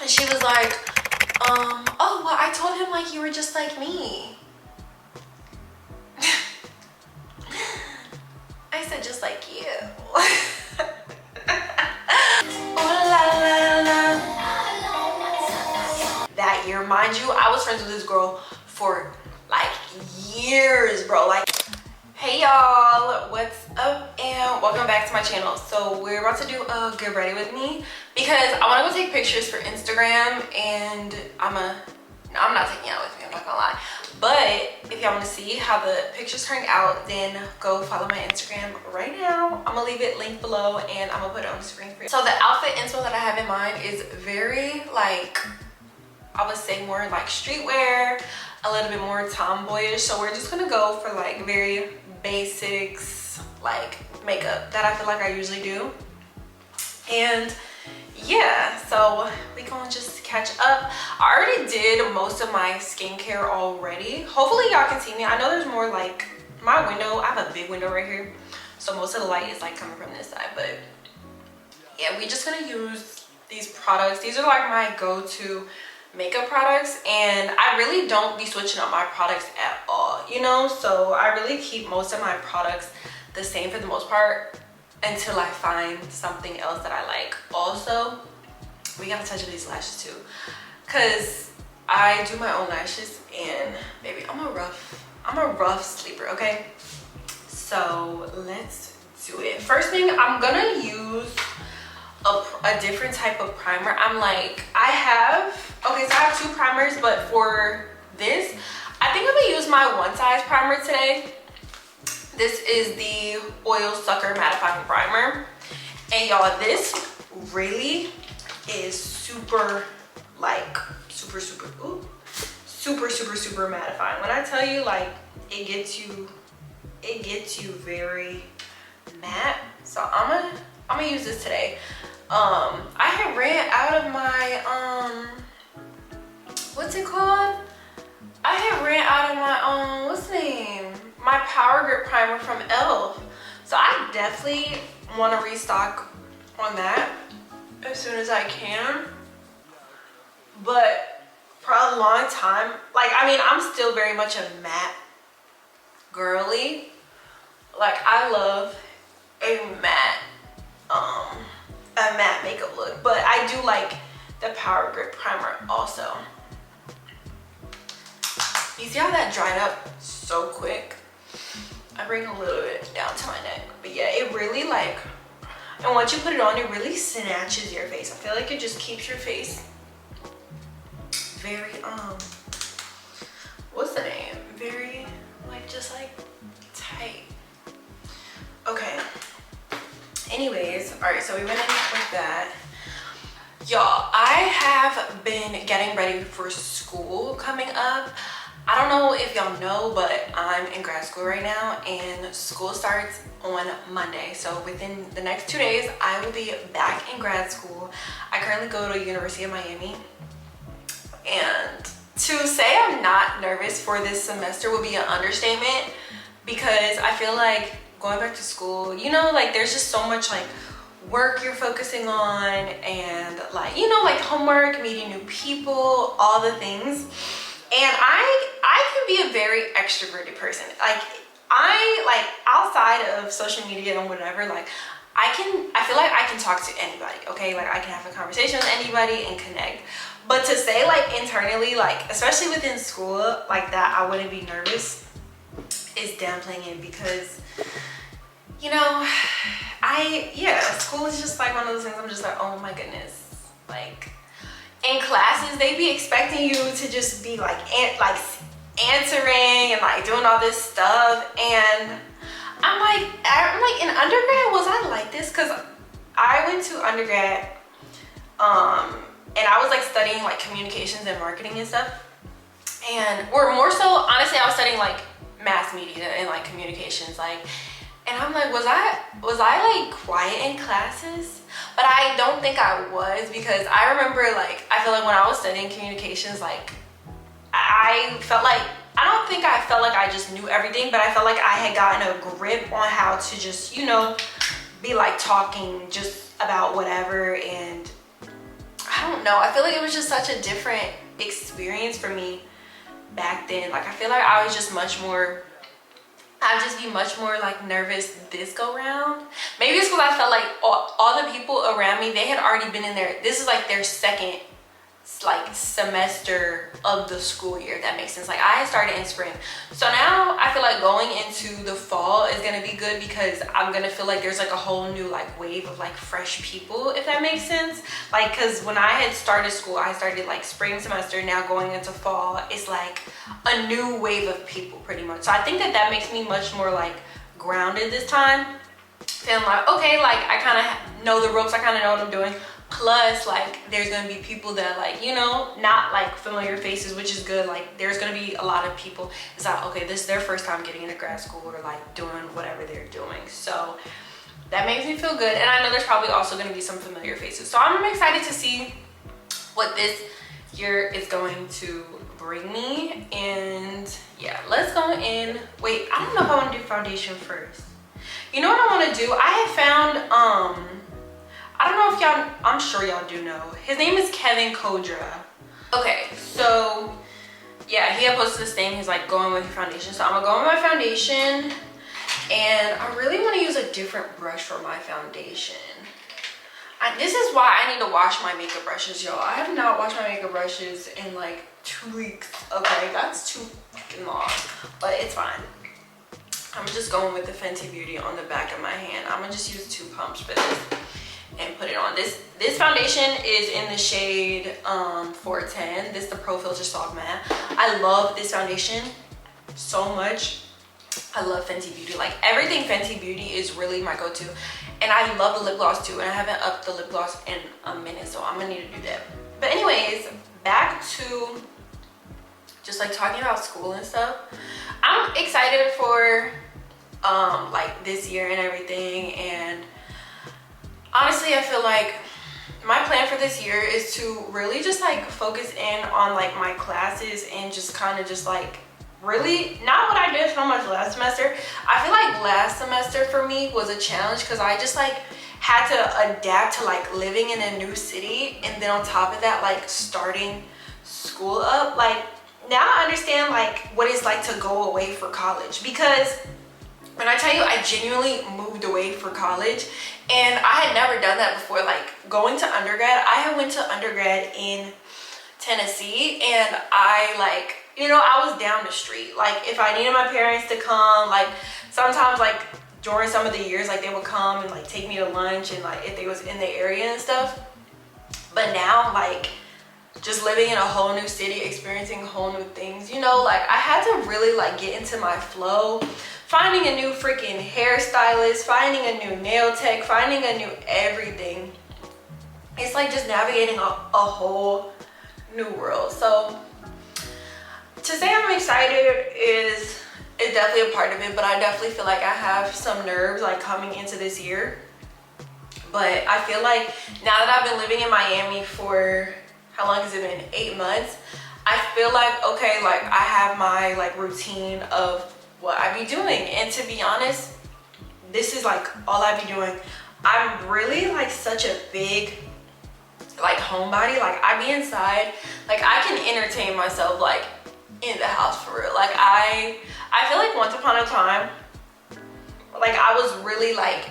And she was like, oh, well, I told him like you were just like me. I said, just like you. That year, mind you, I was friends with this girl for like years, bro. Like, hey y'all, what's up and welcome back to my channel. So we're about to do a get ready with me because I want to go take pictures for Instagram, and I'm not taking it out with me, I'm not gonna lie. But if y'all want to see how the pictures turned out, then go follow my Instagram right now. I'm gonna leave it linked below and I'm gonna put it on the screen for you. So the outfit inspo that I have in mind is very like, I would say more like streetwear, a little bit more tomboyish. So we're just gonna go for like very basics, like makeup that I feel like I usually do. And yeah, so we gonna just catch up. I already did most of my skincare already. Hopefully y'all can see me. I know there's more like my window. I have a big window right here, so most of the light is like coming from this side. But yeah, we just gonna use these products. These are like my go-to makeup products, and I really don't be switching up my products at all, you know. So I really keep most of my products the same for the most part until I find something else that I like. Also, we gotta touch up these lashes too, because I do my own lashes, and baby, I'm a rough sleeper, okay? So let's do it. First thing, I'm gonna use a different type of primer. Okay, so I have two primers, but for this, I think I'm gonna use my one size primer today. This is the Oil Sucker Mattifying Primer. And y'all, this really is super mattifying. When I tell you, like, it gets you very matte. So I'm gonna use this today. I had ran out of my what's it called? I had ran out of my what's the name? My Power Grip primer from e.l.f. So I definitely want to restock on that as soon as I can. But for a long time, like, I mean, I'm still very much a matte girly. Like, I love a matte makeup look, but I do like the Power Grip primer also. You see how that dried up so quick? I bring a little bit down to my neck, but yeah, it really like, and once you put it on, it really snatches your face. I feel like it just keeps your face very what's the name? Very like, just like tight. Okay. Anyways, all right, so we went in with that. Y'all, I have been getting ready for school coming up. I don't know if y'all know, but I'm in grad school right now, and school starts on Monday. So within the next 2 days, I will be back in grad school. I currently go to University of Miami. And to say I'm not nervous for this semester would be an understatement, because I feel like going back to school, you know, like there's just so much like work you're focusing on, and like, you know, like homework, meeting new people, all the things. And I can be a very extroverted person. Like, outside of social media and whatever, like I feel like I can talk to anybody, okay? Like, I can have a conversation with anybody and connect. But to say like internally, like especially within school, like that I wouldn't be nervous is downplaying it, because, you know, school is just like one of those things. I'm just like, oh my goodness. Like, in classes, they be expecting you to just be like answering and like doing all this stuff, and I'm like in undergrad, was I like this? Because I went to undergrad and I was like studying like communications and marketing and stuff, and more so honestly, I was studying like mass media and like communications, like, and I'm like, was I like quiet in classes? But I don't think I was, because I remember, like, I feel like when I was studying communications, like, I felt like, I don't think I felt like I just knew everything, but I felt like I had gotten a grip on how to just, you know, be like talking just about whatever, and I don't know, I feel like it was just such a different experience for me back then. Like I feel like I was just much more, I'd just be much more like nervous this go round. Maybe it's because I felt like all the people around me, they had already been in there. This is like their second like semester of the school year, if that makes sense. Like I had started in spring, so now I feel like going into the fall is gonna be good because I'm gonna feel like there's like a whole new like wave of like fresh people, if that makes sense. Like because when I had started school, I started like spring semester, now going into fall, it's like a new wave of people pretty much. So I think that that makes me much more like grounded this time, feeling like okay, like I kind of know the ropes, I kind of know what I'm doing. Plus like there's gonna be people that like, you know, not like familiar faces, which is good. Like there's gonna be a lot of people, it's like okay, this is their first time getting into grad school or like doing whatever they're doing, so that makes me feel good. And I know there's probably also gonna be some familiar faces, so I'm excited to see what this year is going to bring me. And yeah, let's go in. Wait, I don't know if I want to do foundation first. You know what I want to do? I have found I don't know if y'all, I'm sure y'all do know. His name is Kevin Kodra. Okay, so yeah, he had posted this thing. He's like, going with your foundation. So I'm gonna go with my foundation. And I really want to use a different brush for my foundation. This is why I need to wash my makeup brushes, y'all. I have not washed my makeup brushes in like 2 weeks. Okay, that's too fucking long, but it's fine. I'm just going with the Fenty Beauty on the back of my hand. I'm gonna just use 2 pumps for this and put it on. This foundation is in the shade 410. This is the Pro Filter Soft Matte. I love this foundation so much. I love Fenty Beauty. Like everything Fenty Beauty is really my go-to. And I love the lip gloss too, and I haven't upped the lip gloss in a minute, so I'm gonna need to do that. But anyways, back to just like talking about school and stuff. I'm excited for like this year and everything, and honestly I feel like my plan for this year is to really just like focus in on like my classes and just kind of just like really not what I did so much last semester. I feel like last semester for me was a challenge because I just like had to adapt to like living in a new city, and then on top of that like starting school up. Like now I understand like what it's like to go away for college, because when I tell you I genuinely moved away for college, and I had never done that before. Like going to undergrad, I had went to undergrad in Tennessee, and I like, you know, I was down the street. Like if I needed my parents to come, like sometimes like during some of the years, like they would come and like take me to lunch, and like if they was in the area and stuff. But now like just living in a whole new city, experiencing whole new things, you know, like I had to really like get into my flow, finding a new freaking hairstylist, finding a new nail tech, finding a new everything. It's like just navigating a whole new world. So to say I'm excited is definitely a part of it, but I definitely feel like I have some nerves like coming into this year. But I feel like now that I've been living in Miami for, how long has it been? 8 months. I feel like, okay, like I have my like routine of what I be doing. And to be honest, this is like all I be doing. I'm really like such a big like homebody. Like I be inside, like I can entertain myself like in the house for real. Like I feel like once upon a time, like I was really like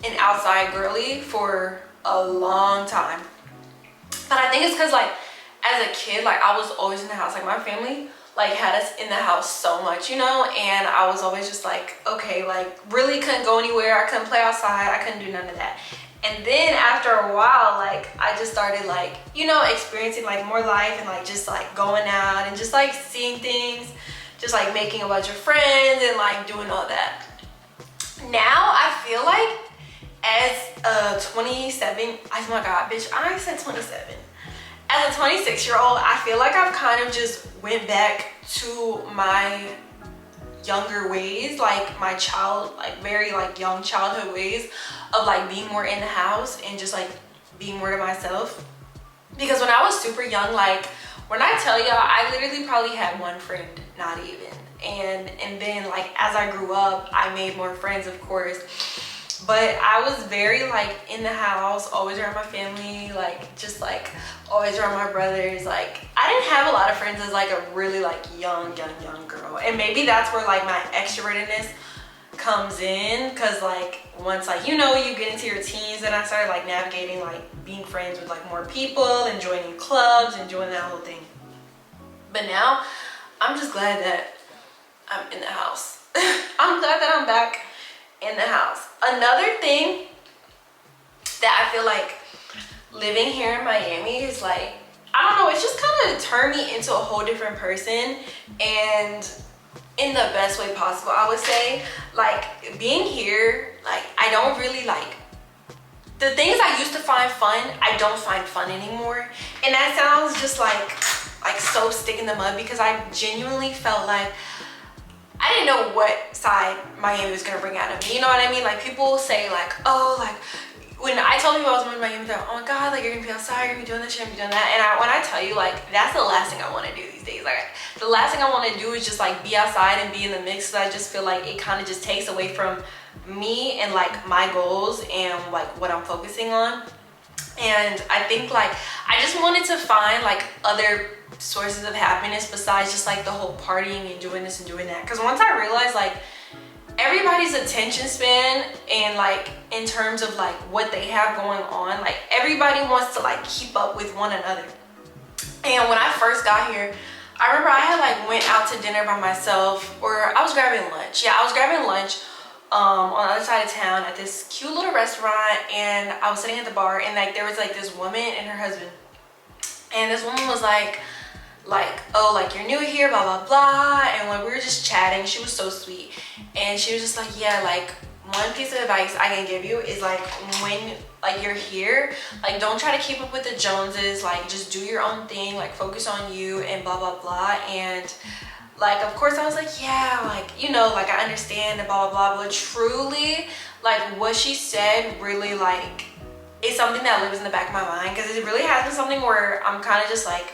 an outside girly for a long time. But I think it's because like as a kid, like I was always in the house. Like my family like had us in the house so much, you know, and I was always just like, okay, like really couldn't go anywhere. I couldn't play outside. I couldn't do none of that. And then after a while, like I just started like, you know, experiencing like more life and like just like going out and just like seeing things, just like making a bunch of friends and like doing all that. Now I feel like as a 27, oh my God, bitch, I said 27. As a 26-year-old, I feel like I've kind of just went back to my younger ways, like my very like young childhood ways of like being more in the house and just like being more to myself. Because when I was super young, like when I tell y'all, I literally probably had one friend, not even. And then like as I grew up, I made more friends, of course. But I was very like in the house, always around my family, like just like always around my brothers. Like I didn't have a lot of friends as like a really like young girl. And maybe that's where like my extrovertedness comes in, because like once like you get into your teens, and I started like navigating like being friends with like more people and joining clubs and joining that whole thing. But now I'm just glad that I'm in the house. I'm glad that I'm back in the house. Another thing that I feel like living here in Miami is like, I don't know, it's just kind of turned me into a whole different person, and in the best way possible, I would say. Like being here, like I don't really like the things I used to find fun, I don't find fun anymore. And that sounds just like so stick in the mud, because I genuinely felt like I didn't know what side Miami was gonna bring out of me. You know what I mean? Like people say like, oh, like when I told people I was moving to Miami, they're like, oh my God, like you're gonna be outside, you're gonna be doing this, you're gonna be doing that. And when I tell you, like that's the last thing I want to do these days. Like the last thing I want to do is just like be outside and be in the mix. So I just feel like it kind of just takes away from me and like my goals and like what I'm focusing on. And I think like I just wanted to find like other sources of happiness besides just like the whole partying and doing this and doing that. Because once I realized like everybody's attention span and like in terms of like what they have going on, like everybody wants to like keep up with one another. And when I first got here, I remember I had like went out to dinner by myself, or I was grabbing lunch. Yeah, I was grabbing lunch on the other side of town at this cute little restaurant, and I was sitting at the bar, and like there was like this woman and her husband, and this woman was like oh, like you're new here, blah blah blah. And when we were just chatting, she was so sweet, and she was just like, yeah, like one piece of advice I can give you is like when like you're here, like don't try to keep up with the Joneses, like just do your own thing, like focus on you and blah blah blah. And like of course I was like, yeah, like like I understand and blah blah blah. But truly, like what she said really like is something that lives in the back of my mind, because it really has been something where I'm kind of just like,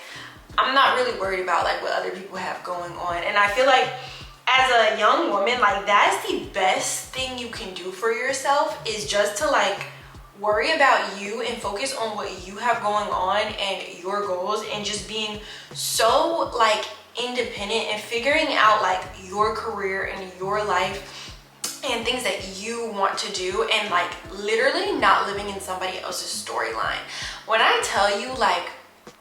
I'm not really worried about like what other people have going on. And I feel like as a young woman, like that's the best thing you can do for yourself, is just to like worry about you and focus on what you have going on and your goals, and just being so like independent and figuring out like your career and your life and things that you want to do, and like literally not living in somebody else's storyline. When I tell you, like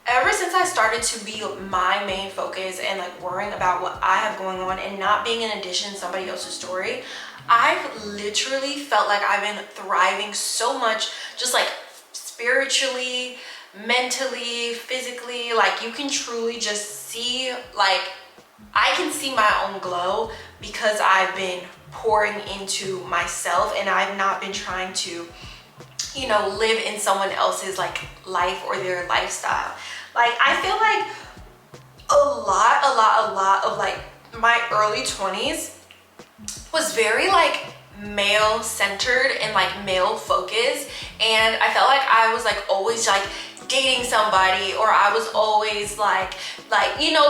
ever since I started to be my main focus and like worrying about what I have going on and not being an addition to somebody else's story, I've literally felt like I've been thriving so much, just like spiritually, mentally, physically. Like you can truly just see, like I can see my own glow because I've been pouring into myself, and I've not been trying to live in someone else's like life or their lifestyle. Like I feel like a lot of like my early 20s was very like male centered and like male focused, and I felt like I was like always like dating somebody, or I was always like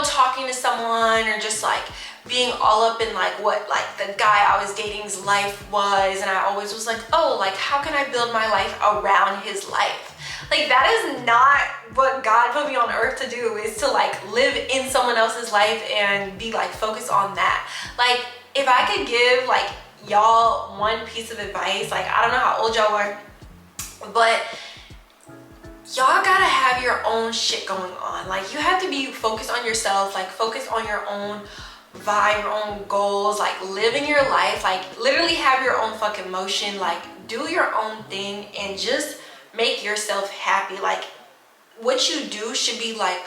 talking to someone, or just like being all up in like what like the guy I was dating's life was. And I always was like, oh, like how can I build my life around his life? Like that is not what God put me on earth to do, is to like live in someone else's life and be like focused on that. Like if I could give like y'all one piece of advice, like I don't know how old y'all are, but y'all gotta have your own shit going on. Like you have to be focused on yourself, like focus on your own vibe, your own goals, like living your life, like literally have your own fucking motion, like do your own thing and just make yourself happy. Like what you do should be like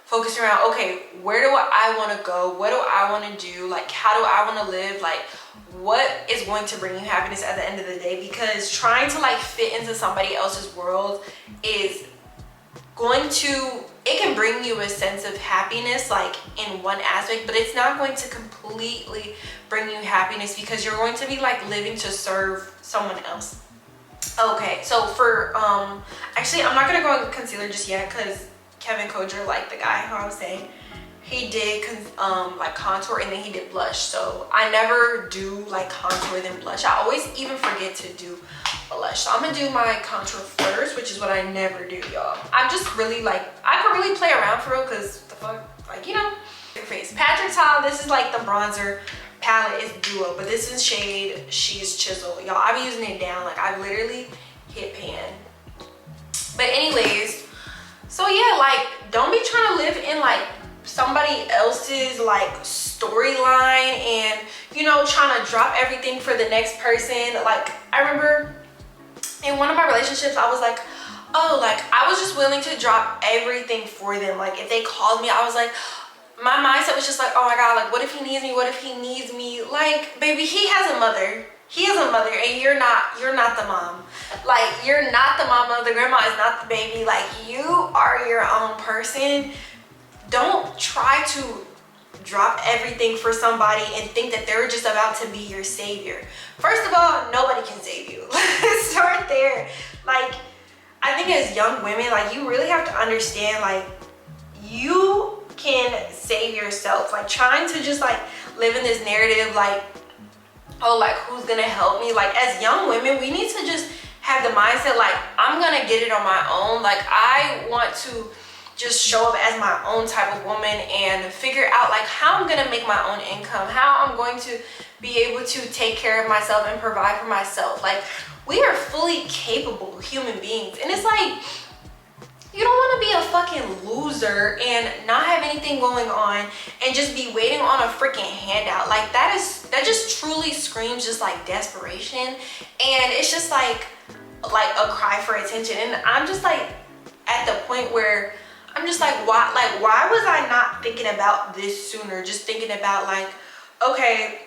focused around, okay, where do I want to go? What do I want to do? Like how do I want to live? Like what is going to bring you happiness at the end of the day? Because trying to like fit into somebody else's world is going to, it can bring you a sense of happiness like in one aspect, but it's not going to completely bring you happiness, because you're going to be like living to serve someone else. Okay, so for actually I'm not gonna go on concealer just yet, because Kevin Koger, like the guy who I was saying, he did like contour, and then he did blush. So I never do like contour then blush. I always even forget to do blush. So I'm gonna do my contour first, which is what I never do, y'all. I'm just really like, I can really play around for real, because the fuck, like, you know, your face. Patrick Ta, this is like the bronzer palette, is Duo, but this is shade She's Chisel. Y'all, I be using it down, like I literally hit pan. But anyways, so yeah, like, don't be trying to live in like somebody else's like storyline and, you know, trying to drop everything for the next person. Like, I remember in one of my relationships, I was like, oh, like I was just willing to drop everything for them. Like if they called me, I was like, my mindset was just like, oh my God, like what if he needs me? What if he needs me? Like, baby, he has a mother. He has a mother, and you're not the mom. Like, you're not the mama. The grandma is not the baby. Like, you are your own person. Don't try to drop everything for somebody and think that they're just about to be your savior. First of all, nobody can save you. Let's start there. Like, I think as young women, like, you really have to understand, like, you can save yourself. Like, trying to just like live in this narrative, like, oh, like who's gonna help me? Like, as young women, we need to just have the mindset like, I'm gonna get it on my own. Like, I want to just show up as my own type of woman and figure out like how I'm gonna make my own income, how I'm going to be able to take care of myself and provide for myself. Like, we are fully capable human beings, and it's like, you don't want to be a fucking loser and not have anything going on and just be waiting on a freaking handout. Like, that just truly screams just like desperation, and it's just like a cry for attention. And I'm just like at the point where I'm just like, why was I not thinking about this sooner? Just thinking about like, okay,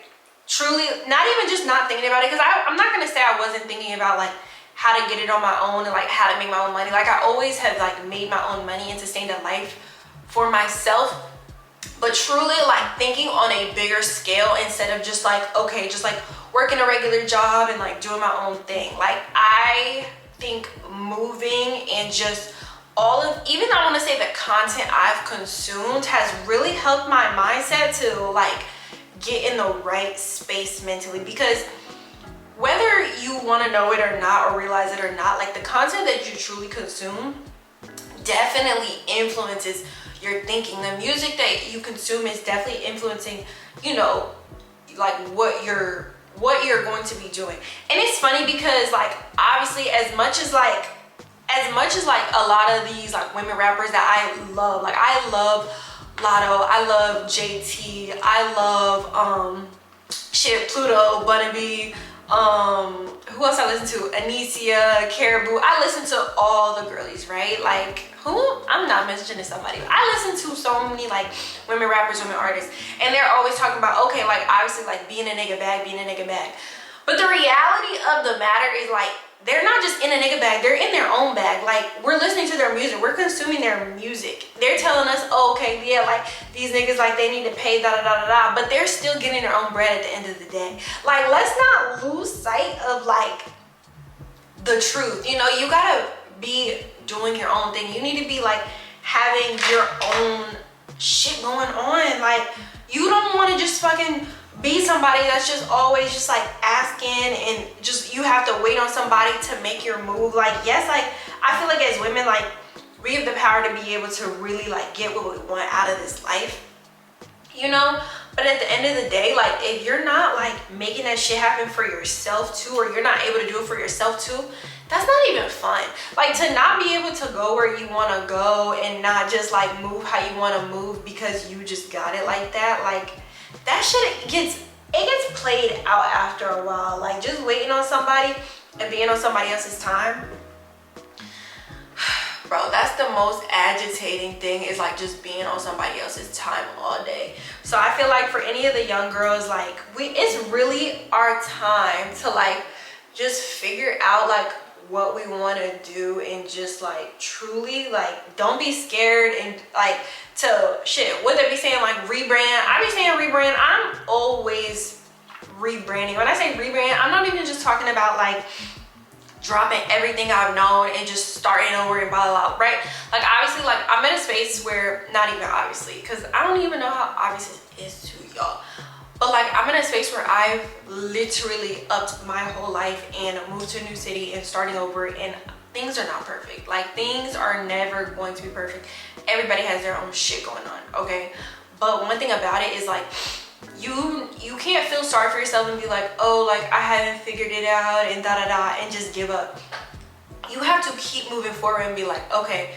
truly, not even just not thinking about it, because I'm not gonna say I wasn't thinking about like how to get it on my own and like how to make my own money. Like, I always have like made my own money and sustained a life for myself, but truly like thinking on a bigger scale instead of just like, okay, just like working a regular job and like doing my own thing. Like, I think moving and just all of, even I want to say the content I've consumed has really helped my mindset to like get in the right space mentally, because whether you want to know it or not, or realize it or not, like the content that you truly consume definitely influences your thinking. The music that you consume is definitely influencing, you know, like what you're going to be doing. And it's funny because like, obviously, as much as like a lot of these like women rappers that I love, like I love Lotto, I love JT, I love Pluto, Bunnaby, who else I listen to? Anicia, Caribou. I listen to all the girlies, right? Like, who? I'm not mentioning somebody. I listen to so many like women rappers, women artists, and they're always talking about, okay, like obviously like being a nigga bag. But the reality of the matter is like, they're not just in a nigga bag, they're in their own bag. Like, we're listening to their music, we're consuming their music. They're telling us, oh, okay, yeah, like these niggas, like they need to pay da, but they're still getting their own bread at the end of the day. Like, let's not lose sight of like the truth. You know, you gotta be doing your own thing. You need to be like having your own shit going on. Like, you don't want to just fucking be somebody that's just always just like asking, and just you have to wait on somebody to make your move. Like, yes, like I feel like as women, like we have the power to be able to really like get what we want out of this life, you know. But at the end of the day, like if you're not like making that shit happen for yourself too, or you're not able to do it for yourself too, that's not even fun. Like, to not be able to go where you want to go and not just like move how you want to move because you just got it like that, like that shit gets played out after a while. Like, just waiting on somebody and being on somebody else's time, bro, that's the most agitating thing, is like just being on somebody else's time all day. So I feel like for any of the young girls, like it's really our time to like just figure out like what we want to do, and just like truly like don't be scared and like to shit, what they be saying like rebrand. I be saying rebrand. I'm always rebranding. When I say rebrand, I'm not even just talking about like dropping everything I've known and just starting over and blah blah blah, right? Like obviously, like I'm in a space where, not even obviously, because I don't even know how obvious it is to y'all, but like I'm in a space where I've literally upped my whole life and moved to a new city and starting over, and things are not perfect. Like things are never going to be perfect. Everybody has their own shit going on, okay? But one thing about it is like you can't feel sorry for yourself and be like, oh, like I haven't figured it out and da da da and just give up. You have to keep moving forward and be like, okay,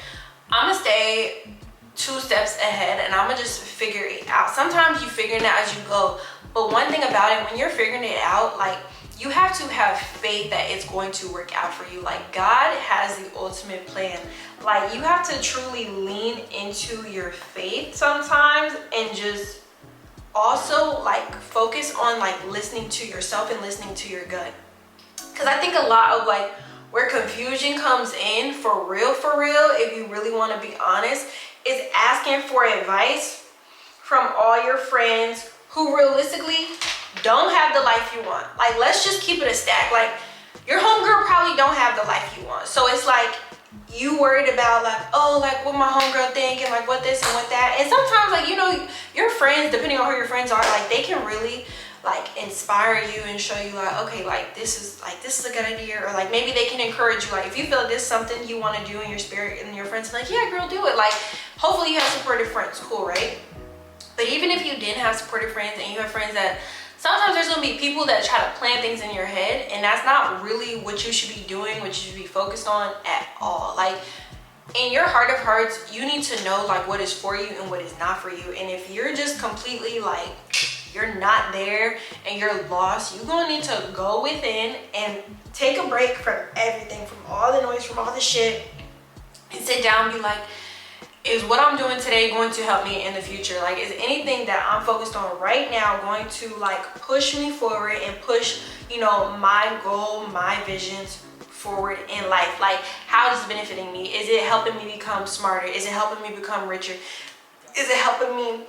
I'm gonna stay 2 steps ahead and I'm gonna just figure it out. Sometimes you figure it out as you go, but one thing about it, when you're figuring it out, like you have to have faith that it's going to work out for you. Like God has the ultimate plan. Like you have to truly lean into your faith sometimes and just also like focus on like listening to yourself and listening to your gut. Because I think a lot of like where confusion comes in for real, if you really want to be honest, is asking for advice from all your friends who realistically don't have the life you want. Like let's just keep it a stack. Like your homegirl probably don't have the life you want. So it's like you worried about like, oh, like what my homegirl think and like what this and what that. And sometimes like, you know, your friends, depending on who your friends are, like they can really like inspire you and show you like, okay, like this is a good idea, or like maybe they can encourage you. Like if you feel like this is something you want to do in your spirit and your friends are like, yeah girl, do it. Like hopefully you have supportive friends, cool, right? But even if you didn't have supportive friends and you have friends that, sometimes there's gonna be people that try to plant things in your head, and that's not really what you should be doing, what you should be focused on at all. Like in your heart of hearts, you need to know like what is for you and what is not for you. And if you're just completely like, you're not there and you're lost, you're gonna need to go within and take a break from everything, from all the noise, from all the shit, and sit down and be like, is what I'm doing today going to help me in the future? Like is anything that I'm focused on right now going to like push me forward and push, you know, my goal, my visions forward in life? Like how is it benefiting me? Is it helping me become smarter? Is it helping me become richer? Is it helping me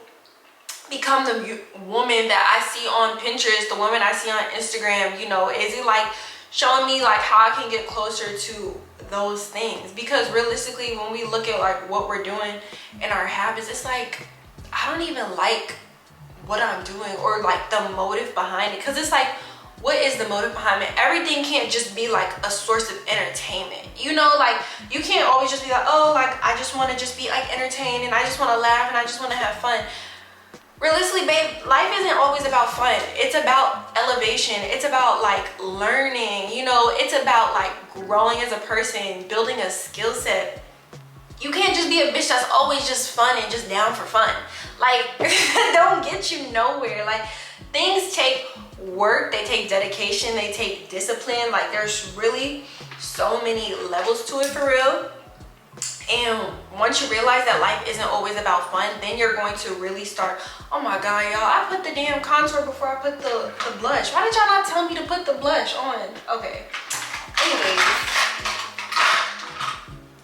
become the woman that I see on Pinterest, the woman I see on Instagram? You know, is it like showing me like how I can get closer to those things? Because realistically, when we look at like what we're doing in our habits, it's like I don't even like what I'm doing or like the motive behind it. Because it's like, what is the motive behind it? Everything can't just be like a source of entertainment, you know? Like you can't always just be like, oh, like I just want to just be like entertained and I just want to laugh and I just want to have fun. Realistically, babe, life isn't always about fun. It's about elevation. It's about like learning, you know, it's about like growing as a person, building a skill set. You can't just be a bitch that's always just fun and just down for fun. Like, don't get you nowhere. Like, things take work, they take dedication, they take discipline. Like, there's really so many levels to it for real. And once you realize that life isn't always about fun, then you're going to really start, oh my god, y'all, I put the damn contour before I put the blush. Why did y'all not tell me to put the blush on? Okay, anyways,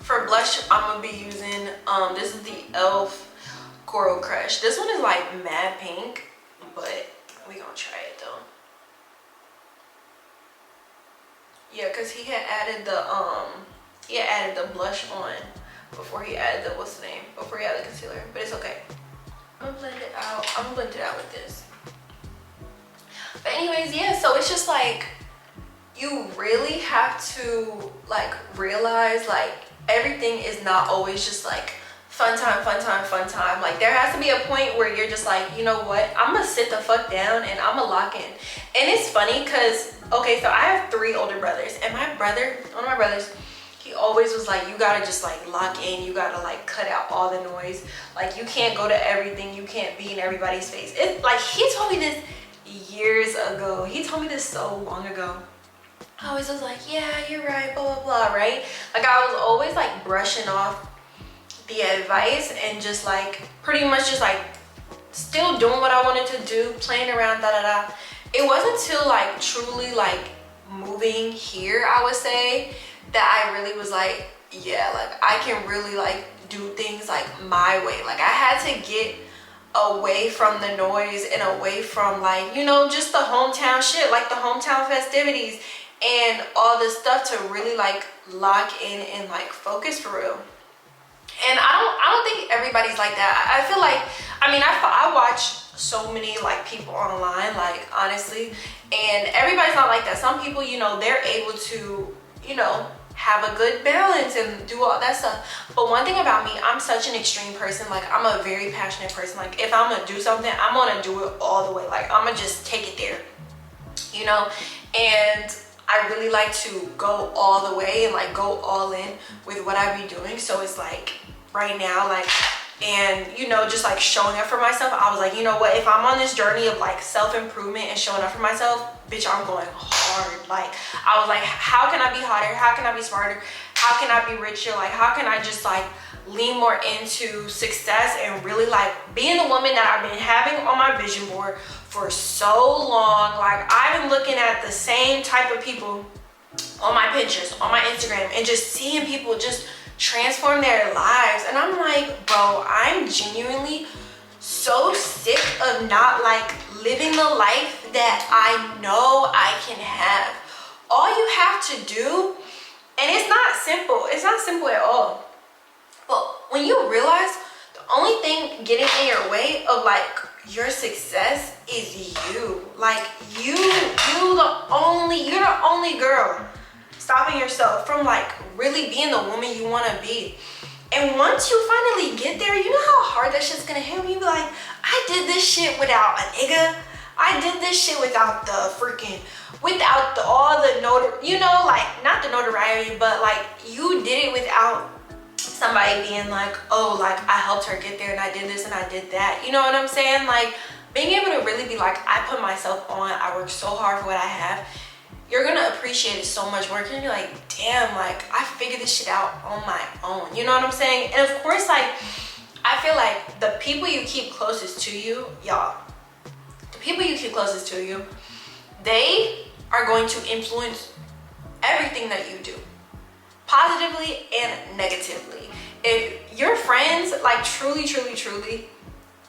for blush, I'm gonna be using this is the e.l.f. Coral Crush. This one is like mad pink, but we gonna try it though. Yeah, because he had added the blush on before he added the, what's the name, before he added the concealer, but it's okay. I'm gonna blend it out. I'm gonna blend it out with this. But anyways, yeah, so it's just like, you really have to like realize like everything is not always just like fun time, fun time, fun time. Like there has to be a point where you're just like, you know what, I'm gonna sit the fuck down and I'm gonna lock in. And it's funny because, okay, so I have 3 older brothers, and my brother, one of my brothers, he always was like, you gotta just like lock in, you gotta like cut out all the noise. Like you can't go to everything, you can't be in everybody's face. It's like, he told me this years ago. He told me this so long ago. I always was like, yeah, you're right, blah, blah, blah, right? Like I was always like brushing off the advice and just like pretty much just like still doing what I wanted to do, playing around, da, da, da. It wasn't until like truly like moving here, I would say, that I really was like, yeah, like I can really like do things like my way. Like I had to get away from the noise and away from like, you know, just the hometown shit, like the hometown festivities, and all this stuff to really like lock in and like focus for real. And I don't think everybody's like that. I feel like, I mean, I watch so many like people online, like honestly, and everybody's not like that. Some people, you know, they're able to, you know, have a good balance and do all that stuff. But one thing about me, I'm such an extreme person. Like, I'm a very passionate person. Like, if I'm gonna do something, I'm gonna do it all the way. Like, I'm gonna just take it there, you know. And I really like to go all the way and like go all in with what I be doing. So it's like right now, like, and you know, just like showing up for myself, I was like, you know what, if I'm on this journey of like self-improvement and showing up for myself, bitch, I'm going hard. Like, I was like, how can I be hotter? How can I be smarter? How can I be richer? Like, how can I just like lean more into success and really like being the woman that I've been having on my vision board for so long. Like, I've been looking at the same type of people on my Pinterest, on my Instagram, and just seeing people just transform their lives. And I'm like, bro, I'm genuinely so sick of not like living the life that I know I can have. All you have to do, and it's not simple at all, but when you realize the only thing getting in your way of like your success is you. Like, you're the only girl stopping yourself from like really being the woman you want to be. And once you finally get there, you know how hard that shit's gonna hit when you be like, I did this shit without a nigga. I did this shit without all the you know, like, not the notoriety, but like you did it without somebody being like, oh, like I helped her get there and I did this and I did that. You know what I'm saying? Like, being able to really be like, I put myself on, I work so hard for what I have. You're gonna appreciate it so much more. You're gonna be like, damn, like I figured this shit out on my own. You know what I'm saying? And of course, like, I feel like the people you keep closest to you, y'all, the people you keep closest to you, they are going to influence everything that you do, positively and negatively. If your friends, like truly,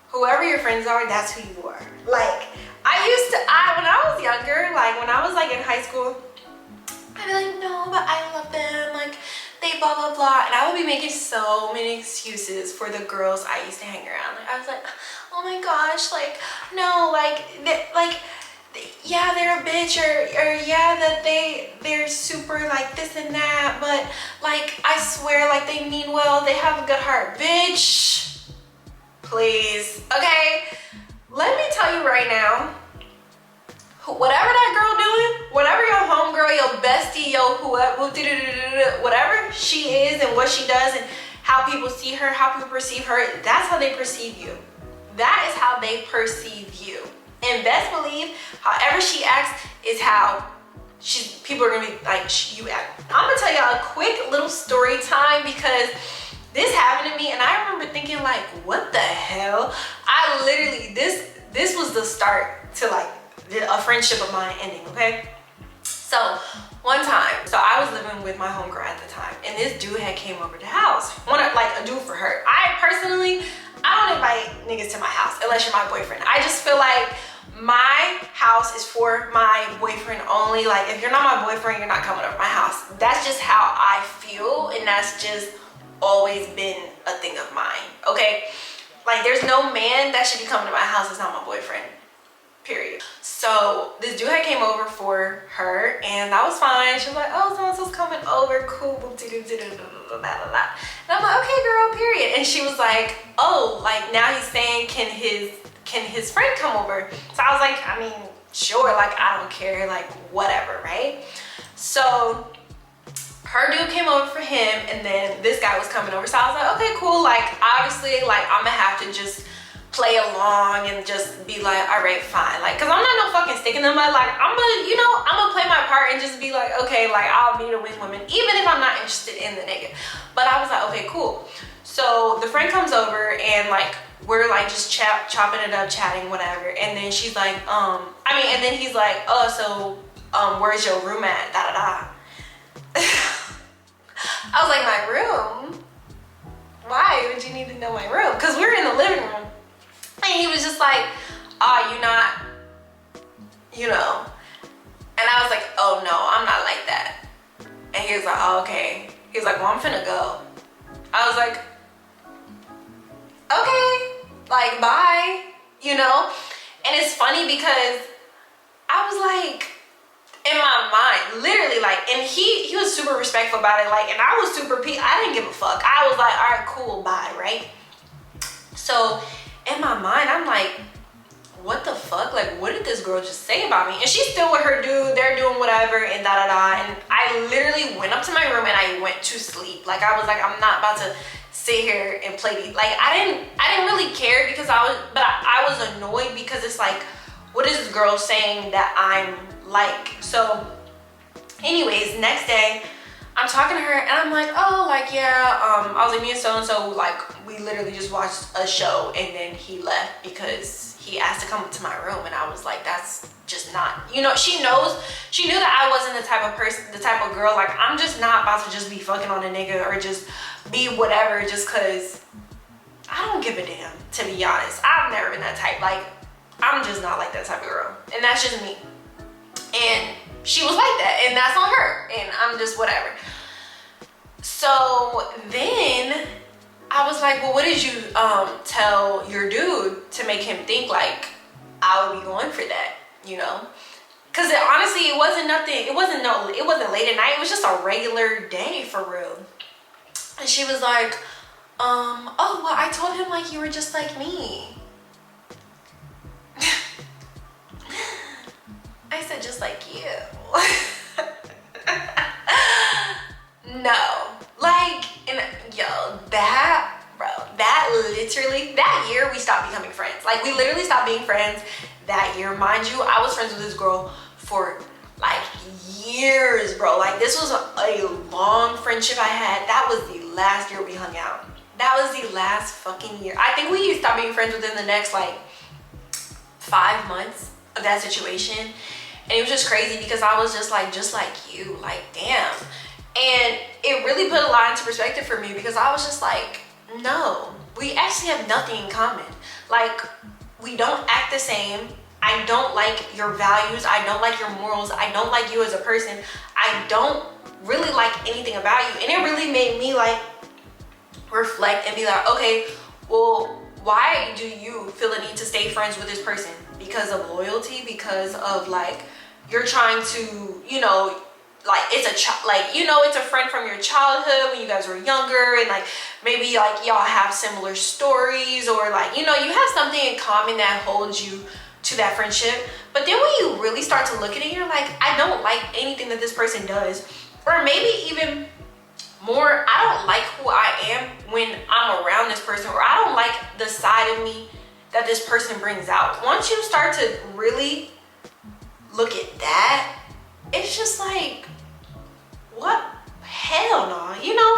whoever your friends are, that's who you are. Like, when I was younger, like when I was like in high school, I'd be like, no, but I love them, like they blah blah blah, and I would be making so many excuses for the girls I used to hang around. Like, I was like, oh my gosh, like no, yeah, they're a bitch, or yeah, that they're super like this and that, but like I swear, like they mean well, they have a good heart. Bitch, please. Okay, let me tell you right now, whatever that girl doing, whatever your homegirl, your bestie, your whatever she is and what she does and how people see her, how people perceive her, that's how they perceive you. That is how they perceive you. And best believe, however she acts is how people are gonna be like, you act. I'm gonna tell y'all a quick little story time, because this happened to me and I remember thinking like, what the hell? I literally, this was the start to like a friendship of mine ending, okay? So one time, so I was living with my homegirl at the time, and this dude had came over to the house, like a dude for her. I personally, I don't invite niggas to my house unless you're my boyfriend. I just feel like my house is for my boyfriend only. Like, if you're not my boyfriend, you're not coming over my house. That's just how I feel, and that's just always been a thing of mine, okay? Like, there's no man that should be coming to my house that's not my boyfriend, period. So this dude had came over for her, and that was fine. She was like, oh, so-and-so's coming over, cool, and I'm like, okay, girl, period. And she was like, oh, like now he's saying, can his friend come over? So I was like, I mean, sure, like I don't care, like whatever, right? So her dude came over for him, and then this guy was coming over. So I was like, okay, cool. Like, obviously, like I'm gonna have to just play along and just be like, all right, fine. Like, cause I'm not no fucking stick in the mud. Like, I'm gonna play my part and just be like, okay, like I'll be the wing woman, even if I'm not interested in the nigga. But I was like, okay, cool. So the friend comes over, and like we're like just chopping it up, chatting, whatever. And then she's like, and then he's like, oh, so where's your room at? Da da da. I was like, my room? Why would you need to know my room? Because we were in the living room. And he was just like, oh, you not, you know. And I was like, oh no, I'm not like that. And he was like, oh, okay. He was like, well, I'm finna go. I was like, okay, like, bye, you know? And it's funny because I was like, in my mind, literally, like, and he was super respectful about it, like, and I was super I didn't give a fuck. I was like, all right, cool, bye, right? So in my mind, I'm like, what the fuck? Like, what did this girl just say about me? And she's still with her dude, they're doing whatever, and da-da-da. And I literally went up to my room and I went to sleep. Like, I was like, I'm not about to sit here and play. Like, I didn't really care because I was annoyed because it's like, what is this girl saying that I'm like? So anyways, next day I'm talking to her and I'm like, oh, like, yeah, I was like, me and so-and-so, like, we literally just watched a show, and then he left because he asked to come to my room. And I was like, that's just not, you know, she knew that I wasn't the type of person, the type of girl, like, I'm just not about to just be fucking on a nigga or just be whatever just cause I don't give a damn, to be honest. I've never been that type. Like, I'm just not like that type of girl, and that's just me. And she was like that, and that's on her, and I'm just whatever. So then I was like, well, what did you tell your dude to make him think like I would be going for that, you know? Because honestly, it wasn't nothing. It wasn't late at night. It was just a regular day for real. And she was like, oh, well, I told him like you were just like me. I said, just like you. No, like, and yo, that literally, that year we stopped becoming friends. Like, we literally stopped being friends that year. Mind you, I was friends with this girl for like years, bro. Like, this was a long friendship I had. That was the last year we hung out. That was the last fucking year. I think we stopped being friends within the next like 5 months of that situation. And it was just crazy because I was just like you, like, damn. And it really put a lot into perspective for me because I was just like, no, we actually have nothing in common. Like, we don't act the same. I don't like your values. I don't like your morals. I don't like you as a person. I don't really like anything about you. And it really made me like reflect and be like, okay, well, why do you feel the need to stay friends with this person? Because of loyalty? Because of like, you're trying to, you know, like, it's it's a friend from your childhood when you guys were younger, and like maybe like y'all have similar stories, or like, you know, you have something in common that holds you to that friendship. But then when you really start to look at it, you're like, I don't like anything that this person does. Or maybe even more, I don't like who I am when I'm around this person, or I don't like the side of me that this person brings out. Once you start to really look at that, it's just like, what? Hell no, you know?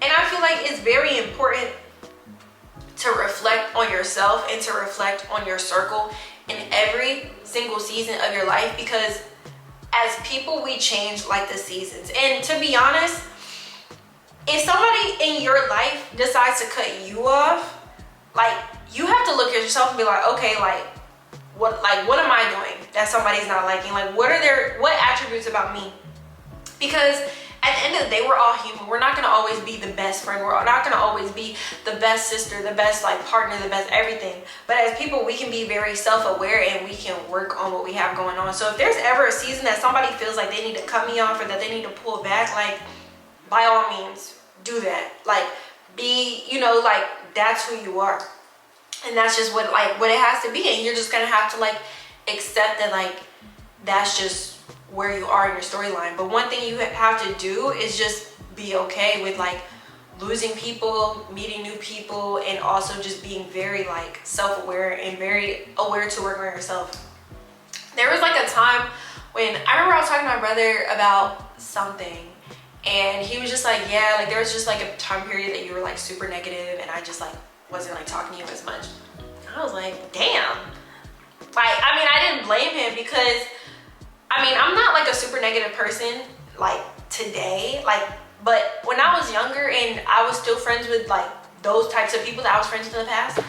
And I feel like it's very important to reflect on yourself and to reflect on your circle in every single season of your life, because as people, we change like the seasons. And to be honest, if somebody in your life decides to cut you off, like, you have to look at yourself and be like, okay, like what am I doing that somebody's not liking? Like, what attributes about me? Because at the end of the day, we're all human. We're not gonna always be the best friend. We're not gonna always be the best sister, the best like partner, the best everything. But as people, we can be very self-aware and we can work on what we have going on. So if there's ever a season that somebody feels like they need to cut me off or that they need to pull back, like, by all means, do that. Like, be, you know, like, that's who you are. And that's just what it has to be. And you're just gonna have to like accept that, like, that's just where you are in your storyline. But one thing you have to do is just be okay with like losing people, meeting new people, and also just being very like self-aware and very aware to work on yourself. There was like a time when I remember I was talking to my brother about something, and he was just like, yeah, like there was just like a time period that you were like super negative, and I just like wasn't like talking to you as much. I was like, damn. Like, I mean, I didn't blame him because, I mean, I'm not like a super negative person like today, like, but when I was younger and I was still friends with like those types of people that I was friends with in the past, those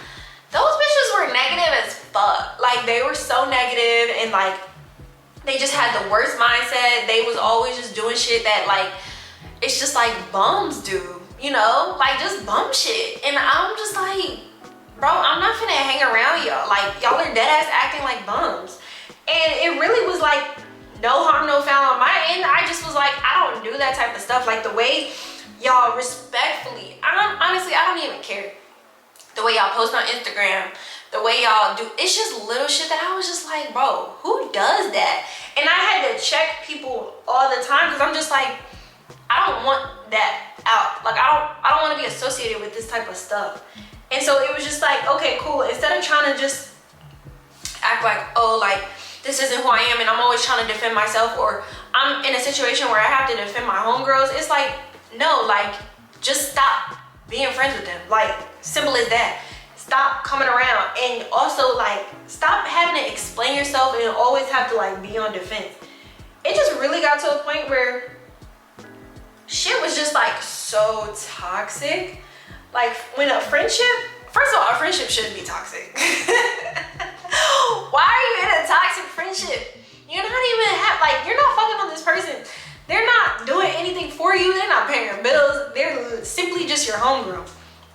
bitches were negative as fuck. Like, they were so negative, and like they just had the worst mindset. They was always just doing shit that like, it's just like bums do, you know, like just bum shit. And I'm just like, bro, I'm not finna hang around y'all. Like, y'all are dead ass acting like bums. And it really was like, no harm, no foul on my end. I just was like, I don't do that type of stuff. Like the way y'all respectfully, honestly, I don't even care. The way y'all post on Instagram, the way y'all do, it's just little shit that I was just like, bro, who does that? And I had to check people all the time because I'm just like, I don't want that out. Like I don't want to be associated with this type of stuff. And so it was just like, okay, cool. Instead of trying to just act like, oh, like this isn't who I am and I'm always trying to defend myself, or I'm in a situation where I have to defend my homegirls, it's like, no, like just stop being friends with them. Like simple as that. Stop coming around, and also like stop having to explain yourself and always have to like be on defense. It just really got to a point where shit was just like so toxic. Like when a friendship, first of all, a friendship shouldn't be toxic. Why are you in a toxic friendship? You're not even like, you're not fucking on this person. They're not doing anything for you. They're not paying your bills. They're simply just your homegirl.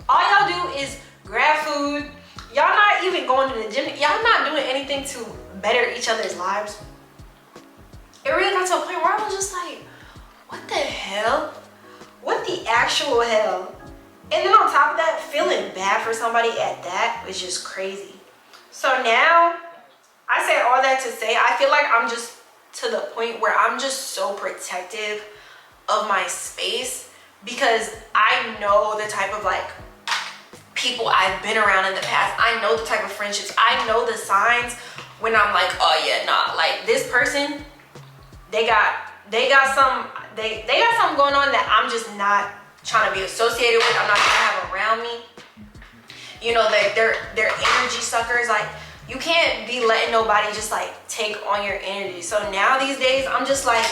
All y'all do is grab food. Y'all not even going to the gym. Y'all not doing anything to better each other's lives. It really got to a point where I was just like, what the hell? What the actual hell? And then on top of that, feeling bad for somebody at that was just crazy. So now, I say all that to say, I feel like I'm just to the point where I'm just so protective of my space, because I know the type of like people I've been around in the past. I know the type of friendships. I know the signs when I'm like, oh yeah, nah, like this person, they got something going on that I'm just not trying to be associated with. I'm not trying to have around me. You know, they're energy suckers. Like you can't be letting nobody just like take on your energy. So now these days, I'm just like,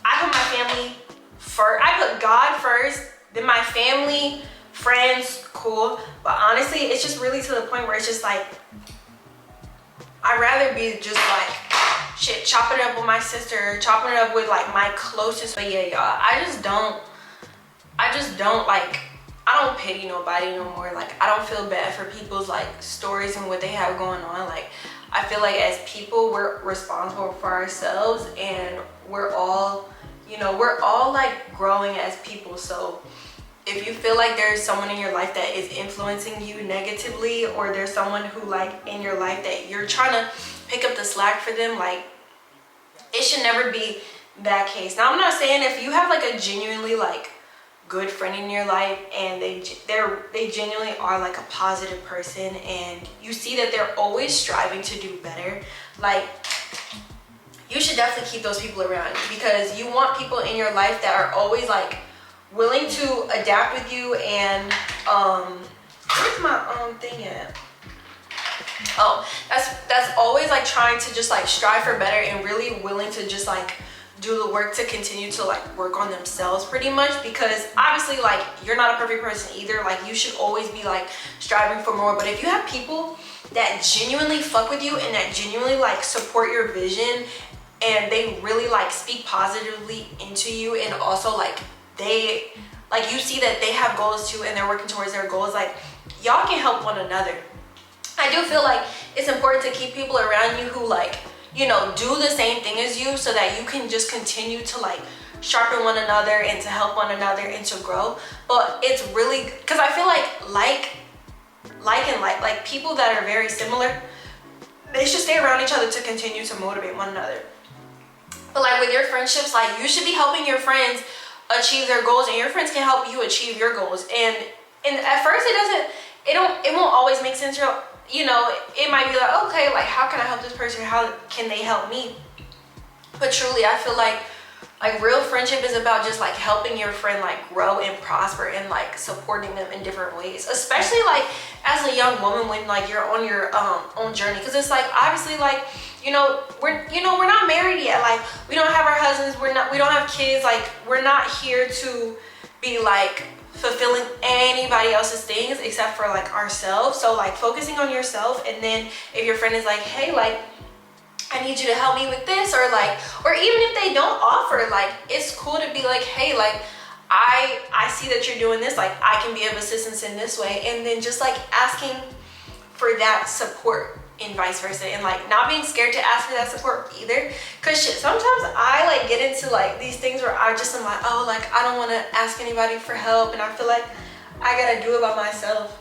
I put my family first. I put God first, then my family, friends, cool. But honestly, it's just really to the point where it's just like, I'd rather be just like, shit, chopping it up with my sister, chopping it up with like my closest. But yeah, y'all, I just don't like, I don't pity nobody no more. Like I don't feel bad for people's like stories and what they have going on. Like I feel like as people, we're responsible for ourselves, and we're all, you know, we're all like growing as people. So if you feel like there's someone in your life that is influencing you negatively, or there's someone who like in your life that you're trying to pick up the slack for them, like it should never be that case. Now I'm not saying if you have like a genuinely like good friend in your life and they genuinely are like a positive person, and you see that they're always striving to do better, like you should definitely keep those people around you, because you want people in your life that are always like willing to adapt with you. And where's my thing at? Oh, that's always like trying to just like strive for better and really willing to just like do the work to continue to like work on themselves pretty much. Because obviously like you're not a perfect person either. Like you should always be like striving for more. But if you have people that genuinely fuck with you and that genuinely like support your vision, and they really like speak positively into you, and also like they like, you see that they have goals too and they're working towards their goals, like y'all can help one another. I do feel like it's important to keep people around you who like, you know, do the same thing as you, so that you can just continue to like sharpen one another and to help one another and to grow. But it's really, because I feel like people that are very similar, they should stay around each other to continue to motivate one another. But like with your friendships, like you should be helping your friends achieve their goals, and your friends can help you achieve your goals. And at first it won't always make sense. You know, it might be like, okay, like how can I help this person? How can they help me? But truly, I feel like real friendship is about just like helping your friend like grow and prosper, and like supporting them in different ways, especially like as a young woman when like you're on your own journey. Because it's like, obviously, like we're not married yet, like we don't have our husbands, we don't have kids, like we're not here to be like fulfilling anybody else's things except for like ourselves. So like focusing on yourself. And then if your friend is like, hey, like I need you to help me with this, or like, or even if they don't offer, like, it's cool to be like, hey, like, I see that you're doing this, like, I can be of assistance in this way. And then just like asking for that support and vice versa, and like not being scared to ask for that support either. Cause shit, sometimes I like get into like these things where I just am like, oh, like I don't want to ask anybody for help, and I feel like I gotta do it by myself.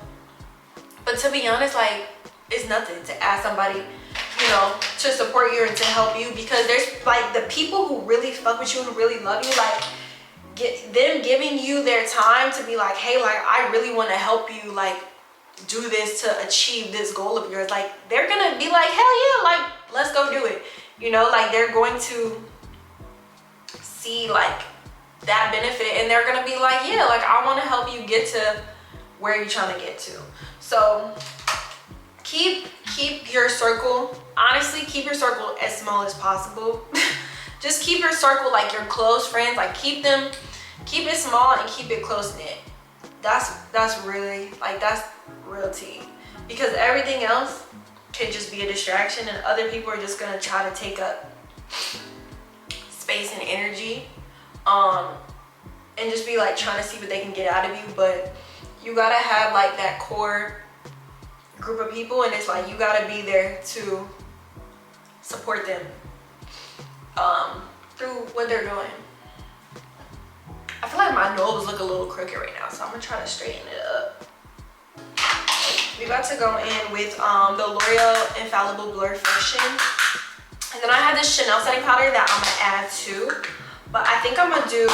But to be honest, like, it's nothing to ask somebody, you know, to support you and to help you, because there's like the people who really fuck with you, who really love you, like them giving you their time to be like, hey, like I really want to help you, like do this to achieve this goal of yours. Like they're gonna be like, hell yeah, like let's go do it, you know. Like they're going to see like that benefit, and they're gonna be like, yeah, like I want to help you get to where you're trying to get to. So keep your circle, honestly, keep your circle as small as possible. Just keep your circle, like your close friends, like keep it small and keep it close knit. That's really, like, that's real tea, because everything else can just be a distraction, and other people are just gonna try to take up space and energy, and just be like trying to see what they can get out of you. But you gotta have like that core group of people, and it's like you gotta be there to support them through what they're doing. I feel like my nose look a little crooked right now, so I'm gonna try to straighten it up. We about to go in with the L'Oreal Infallible Blur Fiction, and then I have this Chanel setting powder that I'm gonna add too, but I think I'm gonna do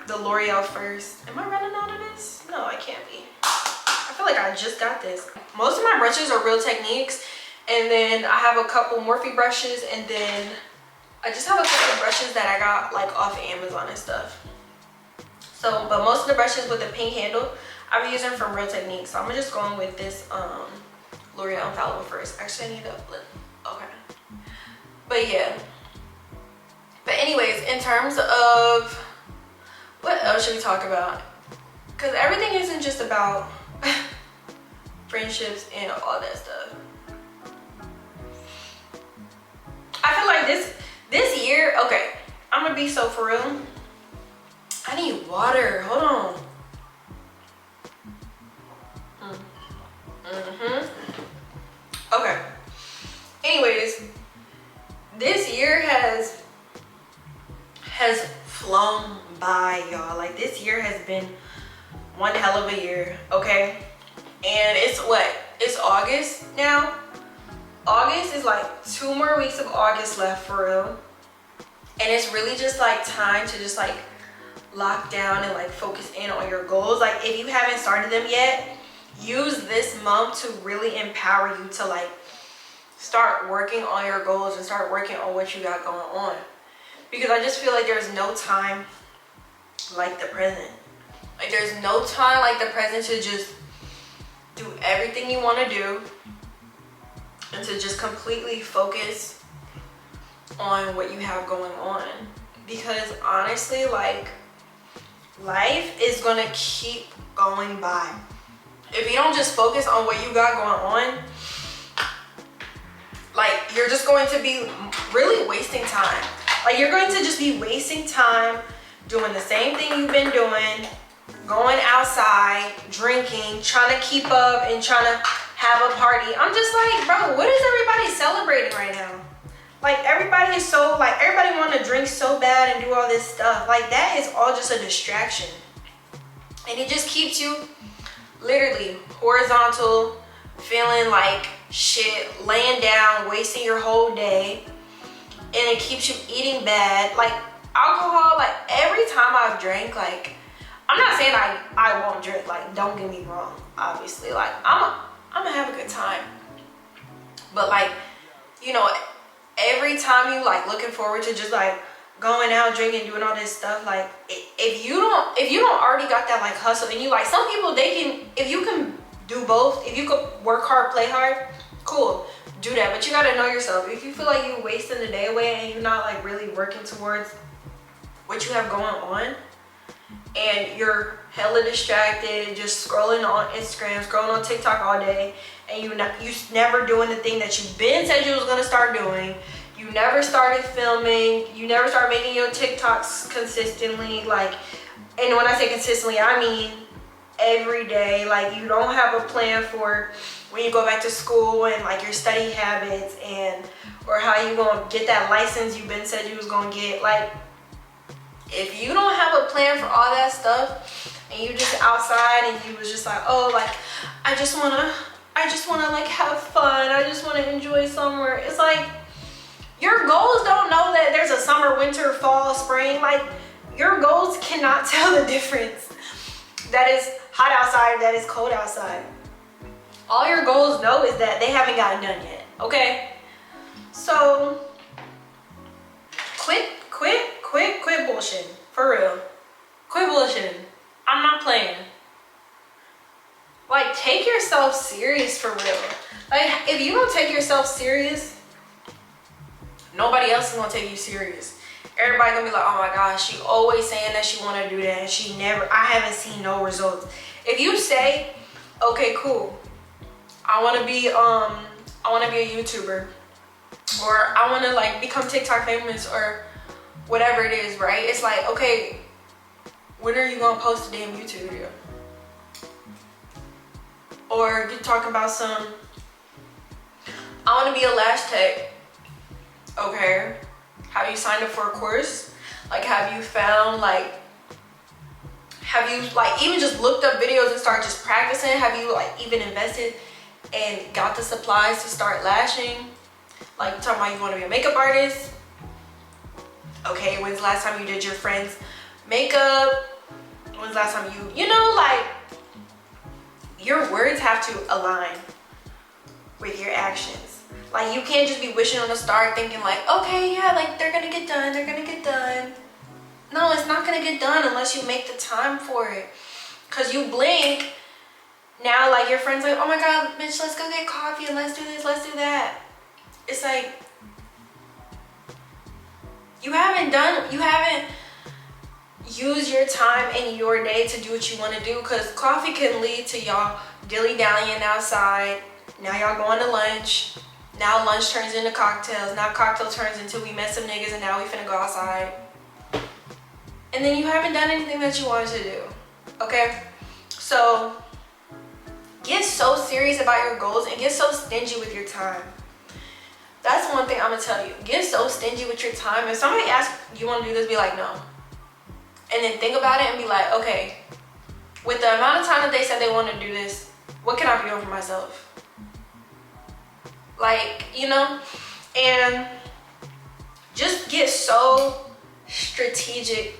the L'Oreal first. Am I running out of this? No, I can't be. I feel like I just got this. Most of my brushes are Real Techniques, and then I have a couple Morphe brushes, and then I just have a couple of brushes that I got like off of Amazon and stuff. So, but most of the brushes with the pink handle, I've been using from Real Techniques. So I'm just going with this L'Oreal Infallible first. Actually, I need a blend. Okay. But yeah. But anyways, in terms of what else should we talk about? Because everything isn't just about friendships and all that stuff. I feel like this year, okay, I'm gonna be so for real. I need water. Hold on. Okay. Anyways, this year has flown by, y'all. Like, this year has been one hell of a year, okay? And it's what? It's August now. August is like 2 more weeks of August left, for real. And it's really just like time to just like lock down and like focus in on your goals. Like, if you haven't started them yet, use this month to really empower you to like start working on your goals and start working on what you got going on. Because I just feel like there's no time like the present. Like, there's no time like the present to just do everything you want to do and to just completely focus on what you have going on. Because honestly, like, life is gonna keep going by. If you don't just focus on what you got going on, like, you're just going to be really wasting time. Like, you're going to just be wasting time doing the same thing you've been doing, going outside, drinking, trying to keep up and trying to have a party. I'm just like, bro, what is everybody celebrating right now? Like, everybody is so, like, everybody want to drink so bad and do all this stuff. Like, that is all just a distraction. And it just keeps you literally horizontal, feeling like shit, laying down, wasting your whole day. And it keeps you eating bad. Like, alcohol, like, every time I've drank, like, I'm not saying I won't drink, like, don't get me wrong, obviously. Like, I'm gonna have a good time. But, like, you know, every time you like looking forward to just like going out, drinking, doing all this stuff, like, if you don't already got that like hustle, and you like, some people, they can, if you can do both, if you could work hard, play hard, cool, do that. But you gotta know yourself. If you feel like you're wasting the day away and you're not like really working towards what you have going on, and you're hella distracted, just scrolling on Instagram, scrolling on TikTok all day, and you never doing the thing that you been said you was gonna start doing. You never started filming. You never started making your TikToks consistently. Like, and when I say consistently, I mean every day. Like, you don't have a plan for when you go back to school and like your study habits and or how you gonna get that license you been said you was gonna get. Like, if you don't have a plan for all that stuff and you just outside and you was just like, oh, like I just wanna like have fun, I just wanna enjoy summer. It's like your goals don't know that there's a summer, winter, fall, spring. Like, your goals cannot tell the difference. That is hot outside, that is cold outside. All your goals know is that they haven't gotten done yet, okay? So, quit bullshitting, for real. Quit bullshitting. I'm not playing. Like, take yourself serious, for real. Like, if you don't take yourself serious, nobody else is gonna take you serious. Everybody gonna be like, oh my gosh, she always saying that she wanna do that and she never, I haven't seen no results. If you say, okay, cool, I wanna be a YouTuber, or I wanna like become TikTok famous, or whatever it is, right? It's like, okay, when are you gonna post a damn YouTube video? Or you're talking about some, I wanna be a lash tech. Okay, have you signed up for a course? Like, have you found, like, have you like even just looked up videos and started just practicing? Have you like even invested and got the supplies to start lashing? Like, talking about you want to be a makeup artist. Okay, when's the last time you did your friend's makeup? When's the last time you know, like, your words have to align with your actions. Like, you can't just be wishing on a star thinking like, okay, yeah, like they're gonna get done, they're gonna get done. No, it's not gonna get done unless you make the time for it. Cause you blink, now like your friend's like, oh my God, bitch, let's go get coffee and let's do this, let's do that. It's like, you haven't used your time in your day to do what you wanna do, cause coffee can lead to y'all dilly-dallying outside. Now y'all going to lunch. Now lunch turns into cocktails. Now cocktail turns into we met some niggas and now we finna go outside. And then you haven't done anything that you wanted to do, okay? So get so serious about your goals and get so stingy with your time. That's one thing I'm gonna tell you. Get so stingy with your time. If somebody asks you wanna do this, be like, no. And then think about it and be like, okay, with the amount of time that they said they want to do this, what can I be doing for myself? Like, you know, and just get so strategic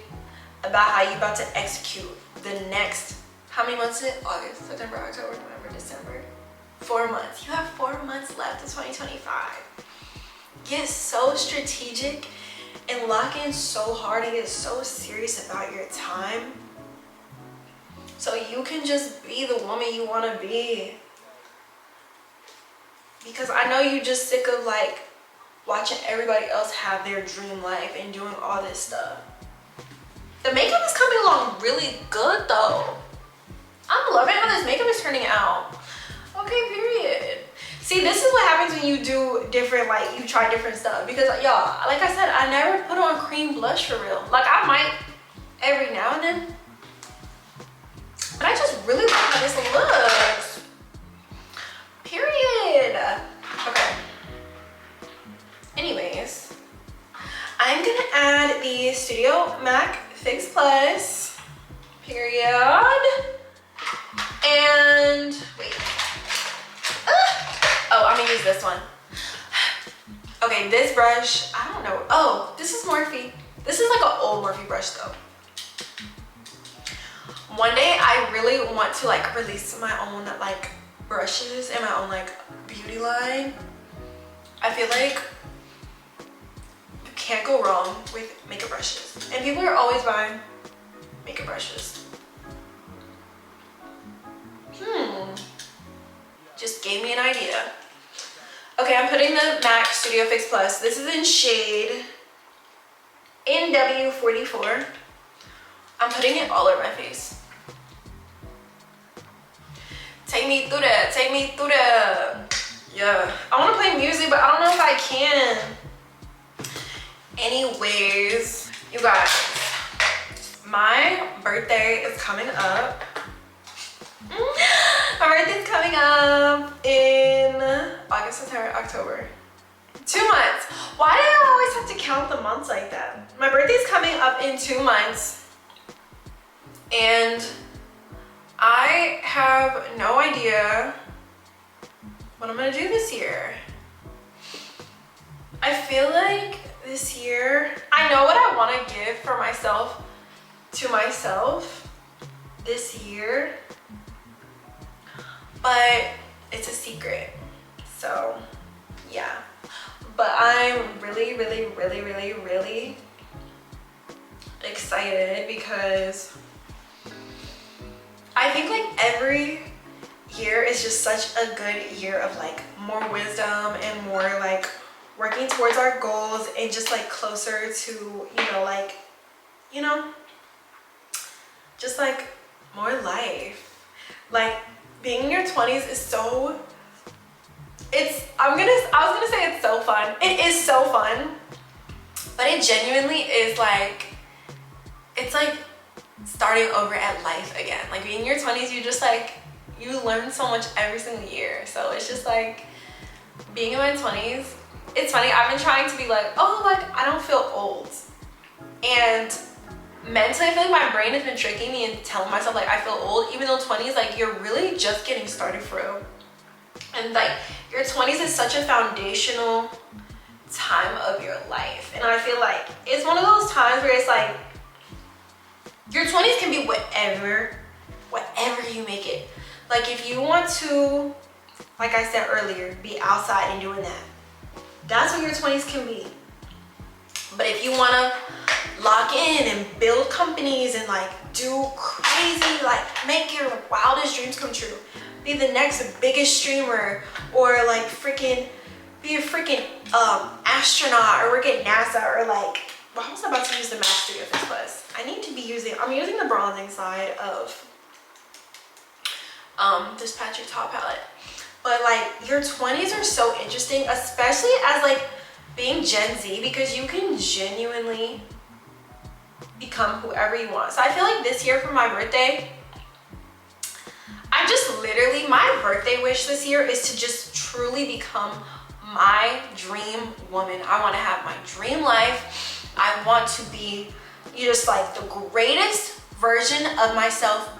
about how you about to execute the next, how many months is it? August, September, October, November, December. 4 months. You have 4 months left in 2025. Get so strategic and lock in so hard and get so serious about your time so you can just be the woman you want to be. Because I know you just sick of like watching everybody else have their dream life and doing all this stuff. The makeup is coming along really good though. I'm loving how this makeup is turning out. Okay, period. See, this is what happens when you do different, like you try different stuff. Because y'all, like I said, I never put on cream blush for real. Like I might every now and then. But I just really like how this looks. Period. Okay. Anyways, I'm gonna add the Studio MAC Fix Plus. Period. And wait. Oh, I'm gonna use this one. Okay, this brush, I don't know. Oh, this is Morphe. This is like an old Morphe brush though. One day I really want to like release my own like brushes and my own like beauty line. I feel like you can't go wrong with makeup brushes. And people are always buying makeup brushes. Just gave me an idea. Okay, I'm putting the MAC Studio Fix Plus. This is in shade NW44. I'm putting it all over my face. Take me through that. Take me through that. Yeah. I want to play music, but I don't know if I can. Anyways, you guys, my birthday is coming up. My birthday's coming up in August, September, October. 2 months. Why do I always have to count the months like that? My birthday's coming up in 2 months. And I have no idea what I'm gonna do this year. I feel like this year, I know what I wanna give for myself to myself this year, but it's a secret, so yeah. But I'm really, really, really, really, really excited because I think like every year is just such a good year of like more wisdom and more like working towards our goals and just like closer to, just like more life. Like being in your 20s is so, I was gonna say it's so fun. It is so fun, but it genuinely is like, it's like starting over at life again. Like being in your 20s, you learn so much every single year. So it's just like being in my 20s, it's funny, I've been trying to be like, oh, like I don't feel old. And mentally, I feel like my brain has been tricking me and telling myself like I feel old, even though 20s, like you're really just getting started for real. And like your 20s is such a foundational time of your life. And I feel like it's one of those times where it's like, your 20s can be whatever you make it. Like if you want to, like I said earlier, be outside and doing that, that's what your 20s can be. But if you want to lock in and build companies and like do crazy, like make your wildest dreams come true, be the next biggest streamer, or like be a freaking astronaut, or work at NASA, or like, well, I was about to use the Mac Studio Fix Plus. I'm using the bronzing side of this Patrick Top palette. But like your 20s are so interesting, especially as like being Gen Z, because you can genuinely become whoever you want. So I feel like this year for my birthday, my birthday wish this year is to just truly become my dream woman. I want to have my dream life. I want to be just like the greatest version of myself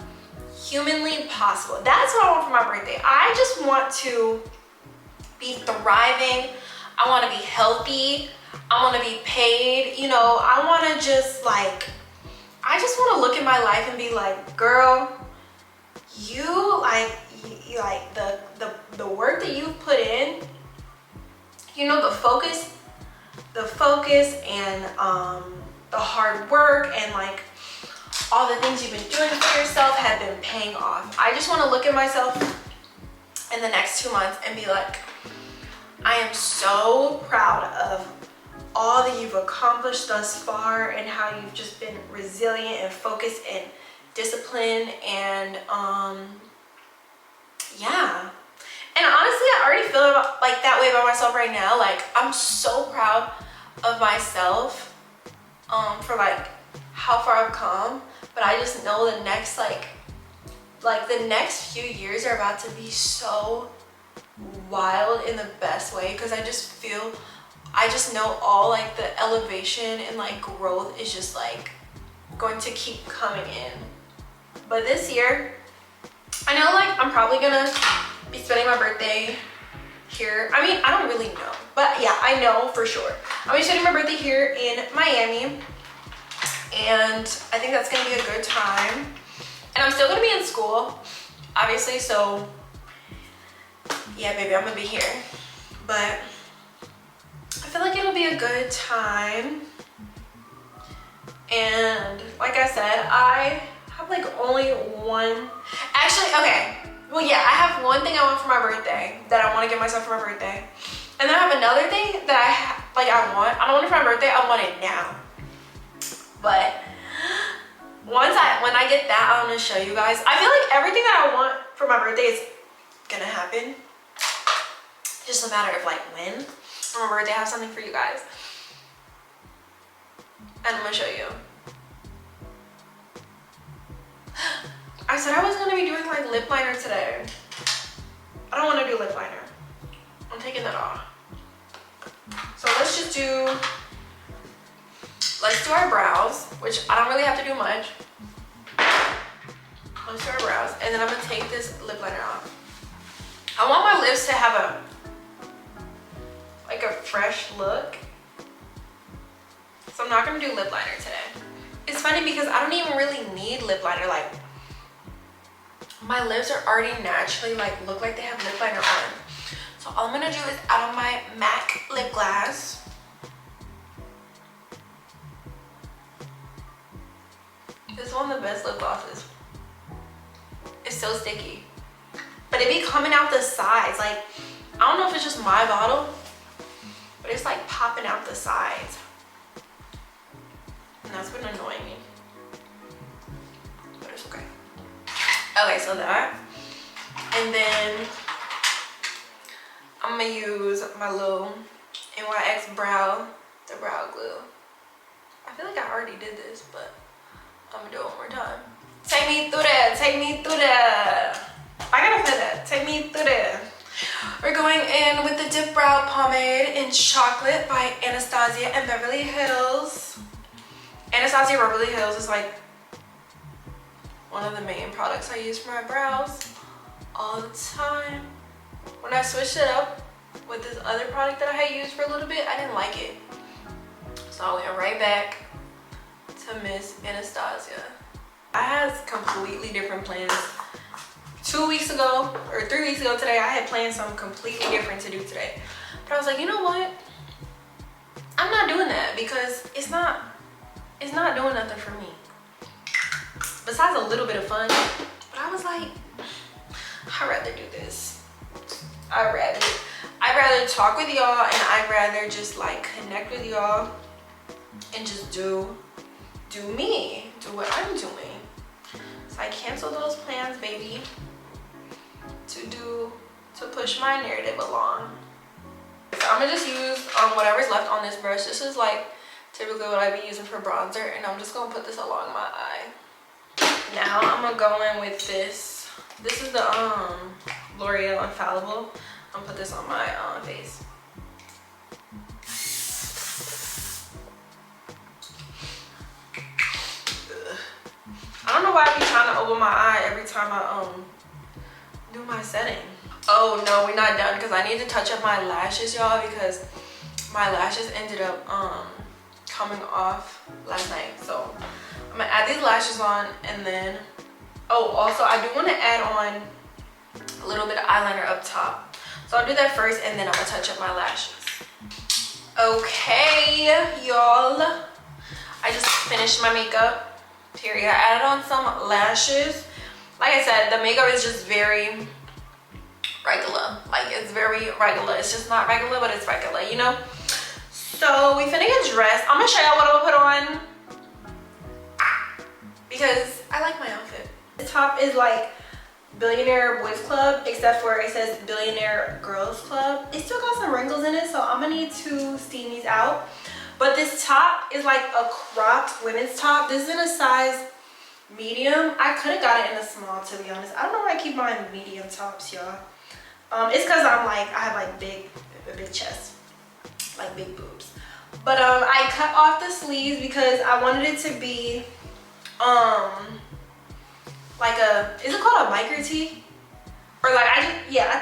humanly possible. That's what I want for my birthday. I just want to be thriving. I want to be healthy. I want to be paid. I want to just like, I just want to look at my life and be like, girl, you like the work that you've put in, the focus and the hard work and like all the things you've been doing for yourself have been paying off. I just want to look at myself in the next 2 months and be like, I am so proud of all that you've accomplished thus far and how you've just been resilient and focused and disciplined, and yeah. And honestly, I already feel like that way about myself right now. Like I'm so proud of myself for like how far I've come, but I just know the next like the next few years are about to be so wild in the best way, because I just know all like the elevation and like growth is just like going to keep coming in. But this year, I know like I'm probably gonna be spending my birthday here. I mean, I don't really know, but yeah, I know for sure I'm gonna be spending my birthday here in Miami, and I think that's gonna be a good time. And I'm still gonna be in school, obviously, so yeah, baby, I'm gonna be here. But I feel like it'll be a good time. And like I said, I have like only one, actually, okay, well yeah, I have one thing I want for my birthday that I want to give myself for my birthday, and then I have another thing that I don't want it for my birthday, I want it now. But when I get that, I'm gonna show you guys. I feel like everything that I want for my birthday is gonna happen. Just a matter of like when. For my birthday, I have something for you guys. And I'm gonna show you. I said I was gonna be doing like lip liner today. I don't wanna do lip liner. I'm taking that off. So let's do our brows, which I don't really have to do much. Let's do our brows, and then I'm gonna take this lip liner off. I want my lips to have a fresh look. So I'm not gonna do lip liner today. It's funny because I don't even really need lip liner. Like, my lips are already naturally like look like they have lip liner on. So all I'm gonna do is add on my MAC lip gloss. This is one of the best lip glosses. It's so sticky, but it be coming out the sides. Like, I don't know if it's just my bottle, but it's like popping out the sides. And that's been annoying me. But it's okay. Okay, so that. And then I'm gonna use my little NYX the brow glue. I feel like I already did this, but I'm gonna do it one more time. Take me through that, take me through that. I gotta play that, take me through that. We're going in with the Dip Brow Pomade in Chocolate by Anastasia and Beverly Hills. Anastasia Beverly Hills is like one of the main products I use for my brows all the time. When I switched it up with this other product that I had used for a little bit, I didn't like it. So I went right back to Miss Anastasia. I had completely different plans. 2 weeks ago, or 3 weeks ago today, I had planned something completely different to do today. But I was like, you know what? I'm not doing that because it's not doing nothing for me. Besides a little bit of fun. But I was like, I'd rather do this. I'd rather talk with y'all, and I'd rather just like connect with y'all and just do me, do what I'm doing. So I canceled those plans, baby, to push my narrative along. So I'm gonna just use whatever's left on this brush. This is like typically what I be using for bronzer, and I'm just gonna put this along my eye. Now I'm gonna go in with this. This is the L'Oreal Infallible. I'm gonna put this on my face. I don't know why I be trying to open my eye every time I do my setting. Oh no, we're not done because I need to touch up my lashes, y'all, because my lashes ended up coming off last night. So I'm gonna add these lashes on, and then also I do want to add on a little bit of eyeliner up top. So I'll do that first, and then I'm gonna touch up my lashes. Okay, y'all, I just finished my makeup. Period. I added on some lashes. Like I said, the makeup is just very regular. Like, it's very regular. It's just not regular, but it's regular, you know? So we finna get dressed. I'm gonna show y'all what I'm gonna put on because I like my outfit. The top is like Billionaire Boys Club, except for it says Billionaire Girls Club. It still got some wrinkles in it, so I'm gonna need to steam these out. But this top is like a cropped women's top. This is in a size medium. I could have got it in a small, to be honest. I don't know why I keep buying medium tops, y'all. It's because I have like a big chest, like big boobs. But I cut off the sleeves because I wanted it to be like is it called a biker tee? Or like I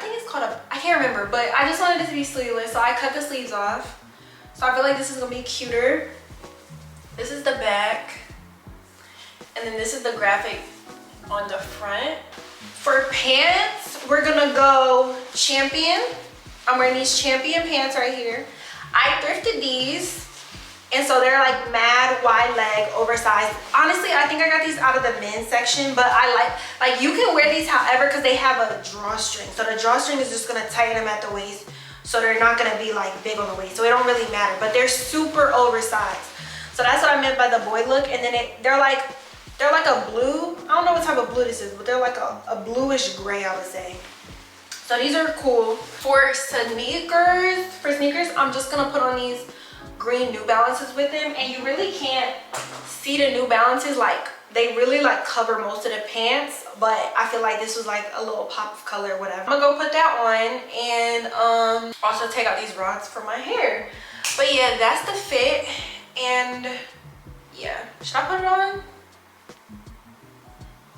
think it's called I can't remember, but I just wanted it to be sleeveless, so I cut the sleeves off. So I feel like this is gonna be cuter. This is the back, and then this is the graphic on the front. For pants, we're gonna go Champion. I'm wearing these Champion pants right here. I thrifted these, and so they're like mad wide leg, oversized. Honestly, I think I got these out of the men's section, but I like you can wear these however, because they have a drawstring. So the drawstring is just gonna tighten them at the waist, so they're not gonna be like big on the waist. So it don't really matter, but they're super oversized. So that's what I meant by the boy look. And then they're like a blue. I don't know what type of blue this is, but they're like a bluish gray, I would say. So these are cool. For sneakers, I'm just gonna put on these green New Balances with them, and you really can't see the New Balances, like they really like cover most of the pants, but I feel like this was like a little pop of color or whatever. I'm gonna go put that on and also take out these rods for my hair. But yeah, that's the fit. And yeah, should I put it on?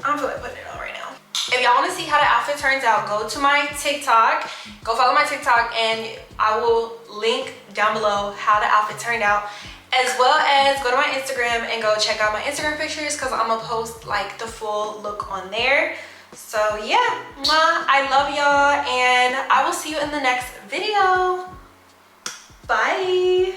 I don't feel like putting it on right now. If y'all want to see how the outfit turns out, go to my TikTok, go follow my TikTok, and I will link down below how the outfit turned out, as well as go to my Instagram and go check out my Instagram pictures, because I'm gonna post like the full look on there. So yeah, I love y'all, and I will see you in the next video. Bye.